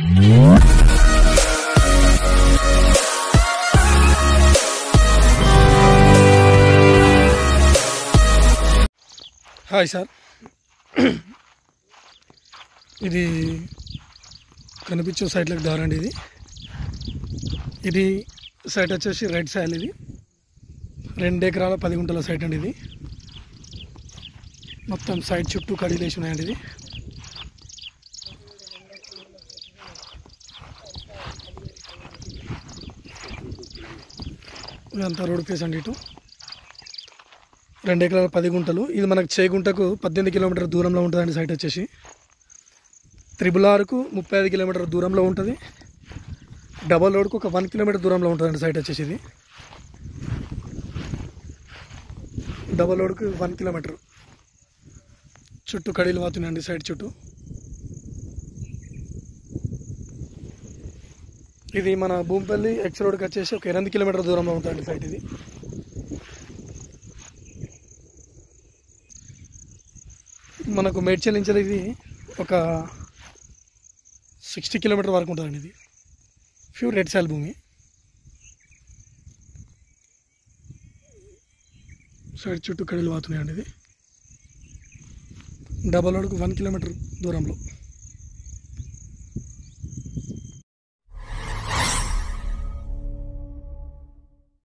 Hi sir, ఇది కనిపించే సైట్లకు దారండి. ఇది సైట్ వచ్చేసి రెడ్ సాయిల్. ఇది 2 ఎకరాల 10 గుంటల సైట్ అండి. ఇది మొత్తం సైట్ చుట్టూ కడిలేసి ఉన్నాయండి. ఇది ఇదంతా రోడ్ ఫేస్ అండి. ఇటు 2 ఎకరాల 10 గుంటలు. ఇది మనకు చేగుంటకు 18 కిలోమీటర్ దూరంలో ఉంటుందండి. సైట్ వచ్చేసి RRRకు 35 కిలోమీటర్ దూరంలో ఉంటుంది. డబల్ రోడ్కు ఒక 1 కిలోమీటర్ దూరంలో ఉంటుందండి సైట్ వచ్చేసి. ఇది డబల్ రోడ్కు 1 కిలోమీటర్ చుట్టూ కడీలు వాతున్నాయండి. సైట్ చుట్టూ ఇది మన భూమిపల్లి ఎక్స్ రోడ్కి వచ్చేసి ఒక 8 కిలోమీటర్ దూరంలో ఉంటుందండి సైట్. ఇది మనకు మేడ్చల్ నుంచి ఇది ఒక 60 కిలోమీటర్ వరకు ఉంటుందండి. ఇది ప్యూర్ రెడ్ సాయిల్ భూమి. సైడ్ చుట్టూ కడీలు వాతున్నాయండి. ఇది డబల్ రోడ్కు 1 కిలోమీటర్ దూరంలో.